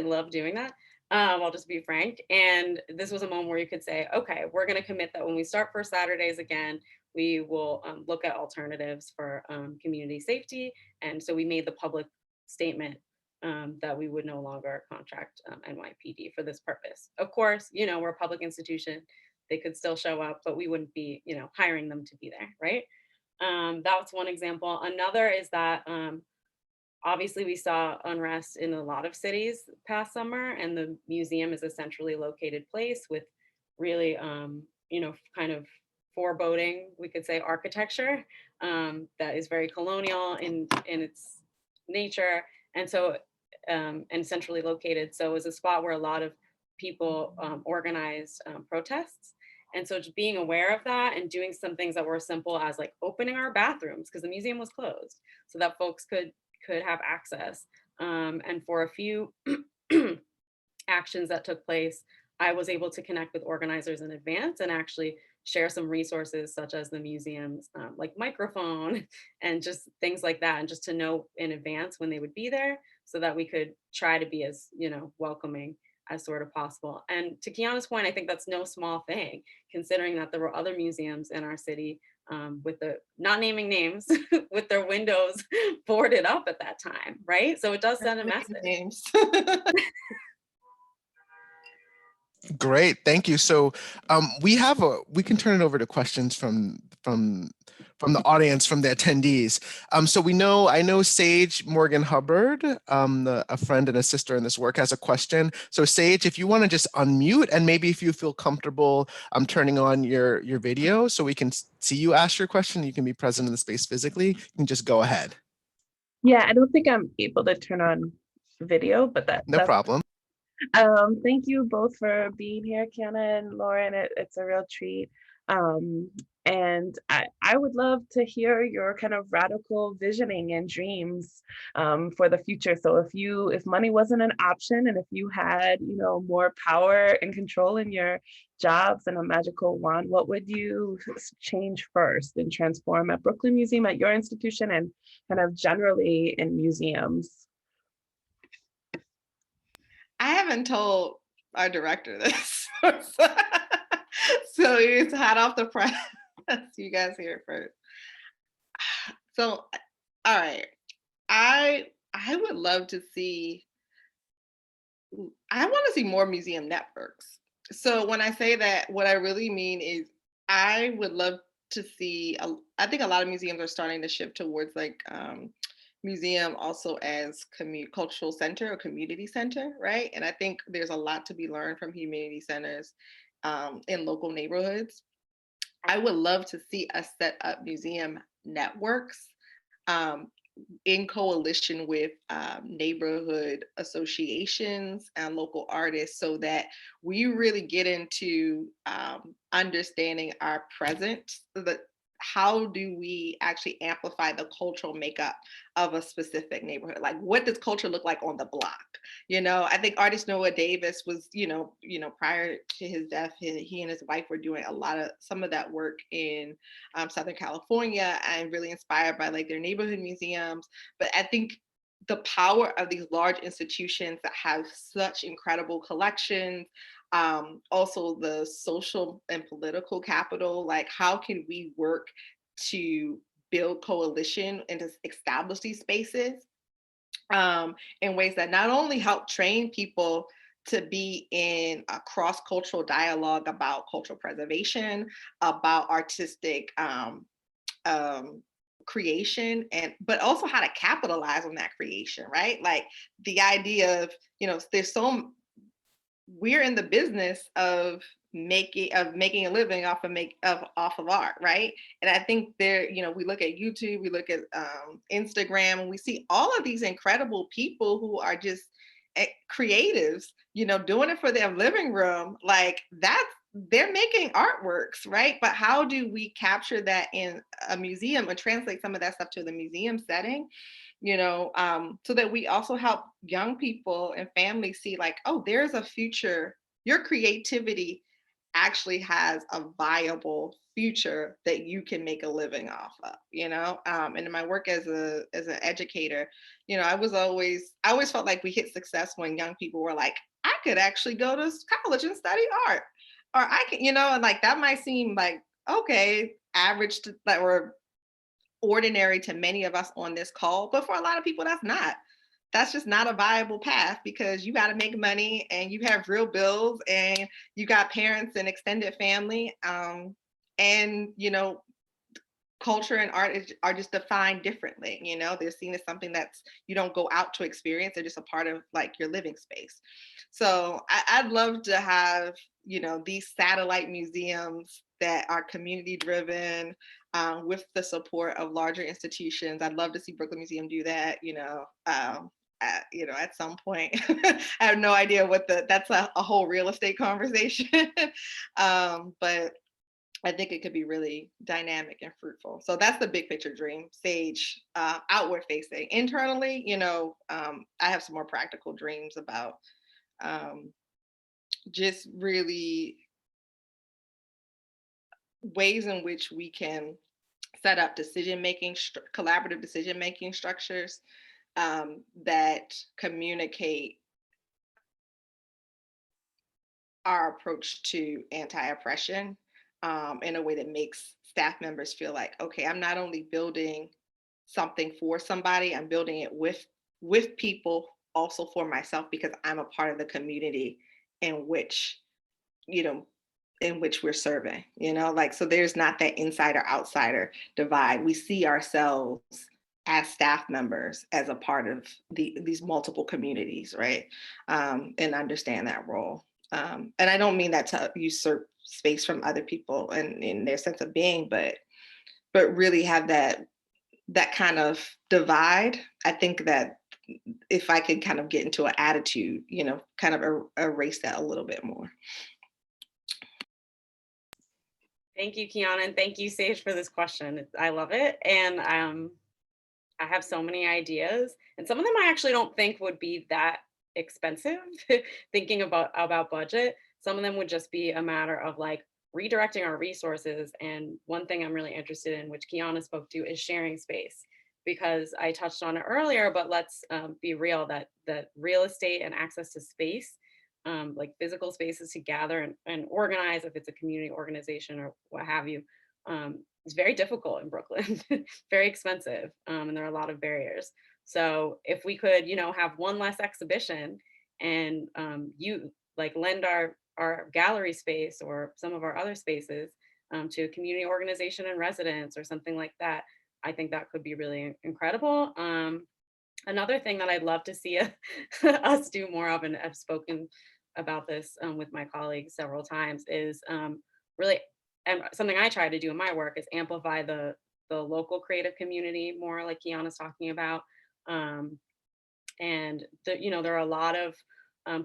love doing that. I'll just be frank. And this was a moment where you could say, okay, we're going to commit that when we start First Saturdays again, we will look at alternatives for community safety. And so we made the public statement that we would no longer contract NYPD for this purpose. Of course, we're a public institution. They could still show up, but we wouldn't be, hiring them to be there, right? That's one example. Another is that obviously we saw unrest in a lot of cities past summer, and the museum is a centrally located place with really, kind of foreboding, we could say, architecture that is very colonial in its nature. And so, and centrally located. So it was a spot where a lot of people organized protests. And so just being aware of that and doing some things that were simple as like opening our bathrooms because the museum was closed so that folks could have access. And for a few actions that took place, I was able to connect with organizers in advance and actually share some resources such as the museum's like microphone and just things like that, and just to know in advance when they would be there so that we could try to be as welcoming as sort of possible. And to Keonna's point, I think that's no small thing, considering that there were other museums in our city with the, not naming names, with their windows boarded up at that time, right? So it does send a message. Names. Great, thank you. So we can turn it over to questions from the audience, from the attendees. So I know Sage Morgan Hubbard, a friend and a sister in this work, has a question. So Sage, if you want to just unmute, and maybe if you feel comfortable turning on your video so we can see you ask your question, you can be present in the space physically, you can just go ahead. Yeah, I don't think I'm able to turn on video, but No problem. Thank you both for being here, Keonna and Lauren. It's a real treat. And I would love to hear your kind of radical visioning and dreams for the future. So if money wasn't an option, and if you had, more power and control in your jobs and a magical wand, what would you change first and transform at Brooklyn Museum, at your institution, and kind of generally in museums? I haven't told our director this, so it's hot off the press. You guys hear it first. So, all right, I would love to see. I want to see more museum networks. So when I say that, what I really mean is I would love to see. I think a lot of museums are starting to shift towards like. Museum also as cultural center or community center, right? And I think there's a lot to be learned from community centers in local neighborhoods. I would love to see us set up museum networks in coalition with neighborhood associations and local artists so that we really get into understanding our present, how do we actually amplify the cultural makeup of a specific neighborhood? Like, what does culture look like on the block? I think artist Noah Davis was, prior to his death, he and his wife were doing some of that work in Southern California, and really inspired by like their neighborhood museums. But I think the power of these large institutions that have such incredible collections, also the social and political capital, like how can we work to build coalition and to establish these spaces in ways that not only help train people to be in a cross-cultural dialogue about cultural preservation, about artistic creation, but also how to capitalize on that creation, right? Like the idea of, we're in the business of making a living off of art, right? And I think we look at YouTube, we look at Instagram, and we see all of these incredible people who are just creatives, doing it for their living room. Like they're making artworks, right? But how do we capture that in a museum and translate some of that stuff to the museum setting? So that we also help young people and families see like, oh, there's a future. Your creativity actually has a viable future that you can make a living off of, and in my work as an educator, I always felt like we hit success when young people were like, I could actually go to college and study art, or I can, and like that might seem like, okay, average that were ordinary to many of us on this call, but for a lot of people that's not. that's just not a viable path, because you got to make money and you have real bills and you got parents and extended family. And, you know, culture and art are just defined differently. You know, they're seen as something that's, you don't go out to experience, they're just a part of like your living space. So I'd love to have, you know, these satellite museums that are community driven, with the support of larger institutions. I'd love to see Brooklyn Museum do that, you know, at some point. I have no idea what that's a whole real estate conversation. But I think it could be really dynamic and fruitful. So that's the big picture dream. Sage, outward facing. Internally, you know, I have some more practical dreams about just really ways in which we can set up decision-making, collaborative decision-making structures that communicate our approach to anti-oppression in a way that makes staff members feel like, okay, I'm not only building something for somebody, I'm building it with people, also for myself, because I'm a part of the community in which, you know, in which we're serving, you know, like, so there's not that insider outsider divide. We see ourselves as staff members as a part of these multiple communities, right? And understand that role. And I don't mean that to usurp space from other people and in their sense of being, but really have that kind of divide. I think that if I could kind of get into an attitude, you know, kind of erase that a little bit more. Thank you, Keonna, and thank you, Sage, for this question. I love it. And I have so many ideas, and some of them I actually don't think would be that expensive, thinking about budget. Some of them would just be a matter of like redirecting our resources. And one thing I'm really interested in, which Keonna spoke to, is sharing space, because I touched on it earlier, but let's be real, that real estate and access to space, like physical spaces to gather and organize, if it's a community organization or what have you, it's very difficult in Brooklyn, very expensive, and there are a lot of barriers. So if we could, you know, have one less exhibition and you like lend our gallery space or some of our other spaces to a community organization in residence or something like that, I think that could be really incredible. Another thing that I'd love to see us do more of, and I've spoken about this with my colleagues several times, is really, and something I try to do in my work, is amplify the local creative community more, like Keonna's talking about. And you know, there are a lot of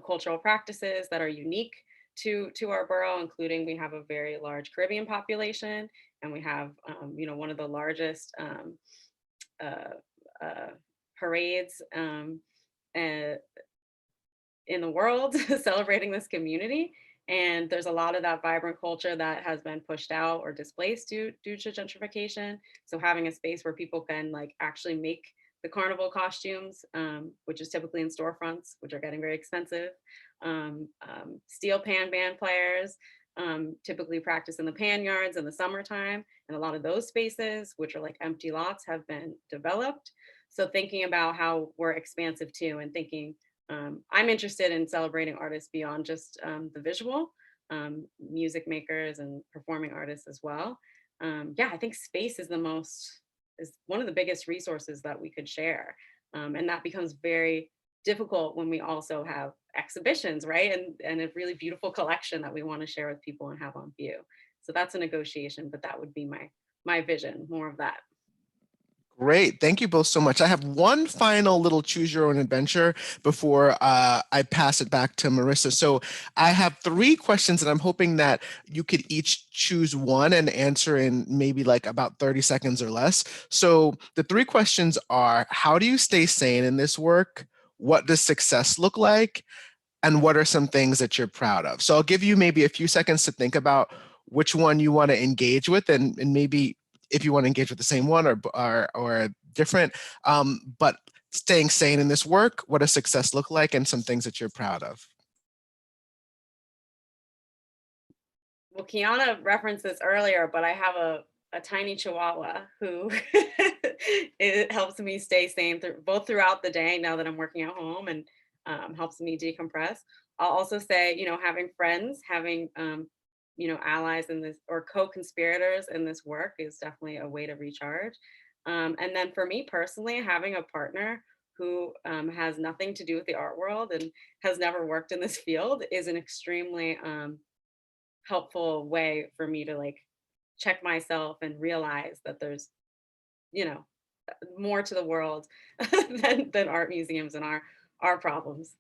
cultural practices that are unique to our borough, including we have a very large Caribbean population, and we have you know, one of the largest parades in the world celebrating this community. And there's a lot of that vibrant culture that has been pushed out or displaced due to gentrification. So having a space where people can like actually make the carnival costumes, which is typically in storefronts, which are getting very expensive. Steel pan band players typically practice in the pan yards in the summertime. And a lot of those spaces, which are like empty lots, have been developed. So thinking about how we're expansive too, and thinking, I'm interested in celebrating artists beyond just the visual, music makers and performing artists as well. Yeah, I think space is one of the biggest resources that we could share. And that becomes very difficult when we also have exhibitions, right? And a really beautiful collection that we want to share with people and have on view. So that's a negotiation, but that would be my vision, more of that. Great. Thank you both so much. I have one final little choose your own adventure before I pass it back to Marissa. So I have 3 questions, and I'm hoping that you could each choose one and answer in maybe like about 30 seconds or less. So the 3 questions are: how do you stay sane in this work? What does success look like? And what are some things that you're proud of? So I'll give you maybe a few seconds to think about which one you want to engage with, and maybe if you want to engage with the same one or different, but staying sane in this work, what does success look like, and some things that you're proud of. Well, Keonna referenced this earlier, but I have a tiny Chihuahua who it helps me stay sane both throughout the day now that I'm working at home, and helps me decompress. I'll also say, having friends, having allies in this, or co-conspirators in this work, is definitely a way to recharge. And then for me personally, having a partner who has nothing to do with the art world and has never worked in this field is an extremely helpful way for me to like check myself and realize that there's, more to the world than art museums and our problems.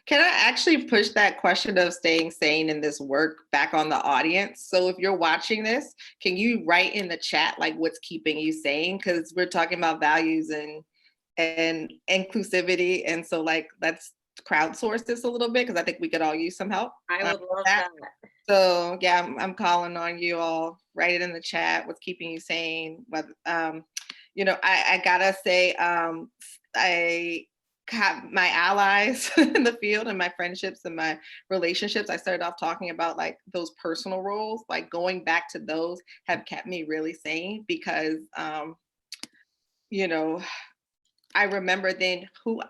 Can I actually push that question of staying sane in this work back on the audience? So if you're watching this, can you write in the chat like what's keeping you sane? Because we're talking about values and inclusivity. And so like let's crowdsource this a little bit, because I think we could all use some help. I would love that. So yeah, I'm calling on you all. Write it in the chat. What's keeping you sane? But I gotta say, I have my allies in the field and my friendships and my relationships. I started off talking about like those personal roles, like going back to those have kept me really sane, because I remember then who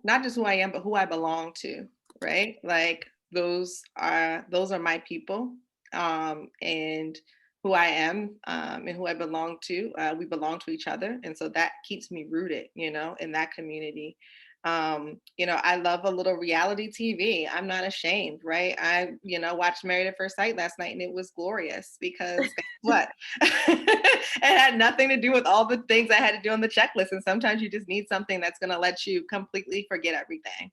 not just who I am, but who I belong to, right? Like those are my people, and who I am, and who I belong to. We belong to each other, and so that keeps me rooted, in that community. I love a little reality TV. I'm not ashamed, right? I, watched Married at First Sight last night, and it was glorious because guess what? It had nothing to do with all the things I had to do on the checklist. And sometimes you just need something that's going to let you completely forget everything.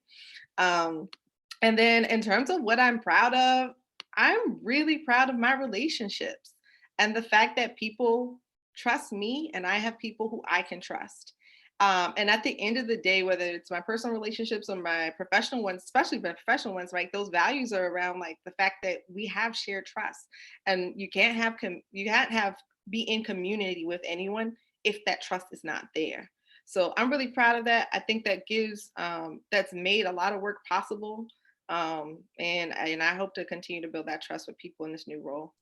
And then in terms of what I'm proud of, I'm really proud of my relationships and the fact that people trust me and I have people who I can trust. And at the end of the day, whether it's my personal relationships or my professional ones, especially my professional ones, right? Those values are around like the fact that we have shared trust, and you can't be in community with anyone if that trust is not there. So I'm really proud of that. I think that that's made a lot of work possible. And I hope to continue to build that trust with people in this new role.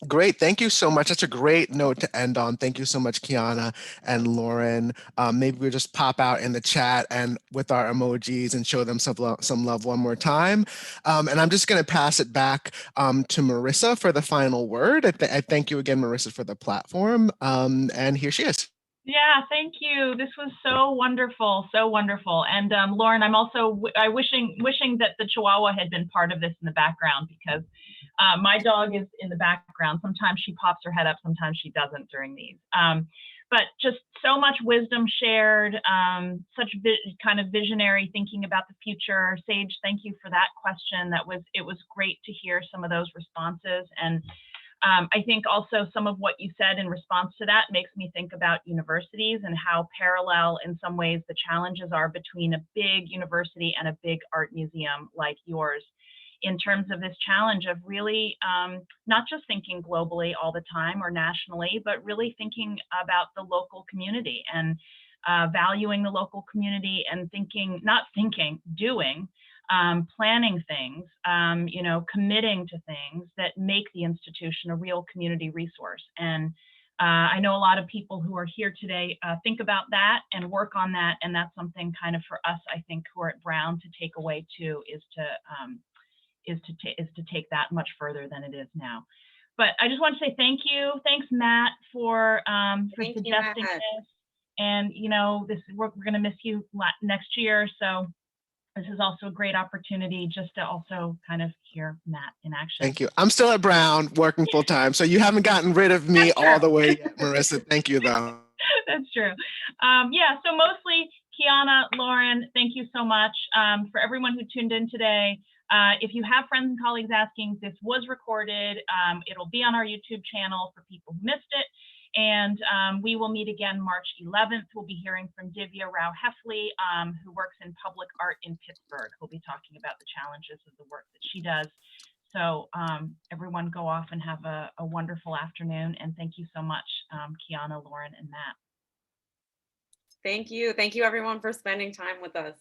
Great. Thank you so much. That's a great note to end on. Thank you so much, Keonna and Lauren. Maybe we'll just pop out in the chat and with our emojis and show them some love one more time. And I'm just going to pass it back to Marissa for the final word. I thank you again, Marissa, for the platform. And here she is. Yeah, thank you. This was so wonderful, so wonderful. And Lauren, I'm also wishing that the Chihuahua had been part of this in the background, because my dog is in the background. Sometimes she pops her head up, sometimes she doesn't during these. But just so much wisdom shared, such kind of visionary thinking about the future. Sage, thank you for that question. It was great to hear some of those responses. And I think also some of what you said in response to that makes me think about universities and how parallel in some ways the challenges are between a big university and a big art museum like yours, in terms of this challenge of really not just thinking globally all the time or nationally, but really thinking about the local community and valuing the local community and doing, planning things, committing to things that make the institution a real community resource. And I know a lot of people who are here today think about that and work on that. And that's something kind of for us, I think, who are at Brown to take away too, is to take that much further than it is now. But I just want to say thank you. Thanks, Matt, for suggesting this. And we're going to miss you next year. So this is also a great opportunity just to also kind of hear Matt in action. Thank you. I'm still at Brown working full time, so you haven't gotten rid of me all the way yet, Marissa. Thank you, though. That's true. Yeah, so mostly Keonna, Lauren, thank you so much. For everyone who tuned in today, if you have friends and colleagues asking, this was recorded. It'll be on our YouTube channel for people who missed it. And we will meet again March 11th. We'll be hearing from Divya Rao-Heffley, who works in public art in Pittsburgh. Who'll be talking about the challenges of the work that she does. So everyone go off and have a wonderful afternoon. And thank you so much, Keonna, Lauren, and Matt. Thank you. Thank you, everyone, for spending time with us.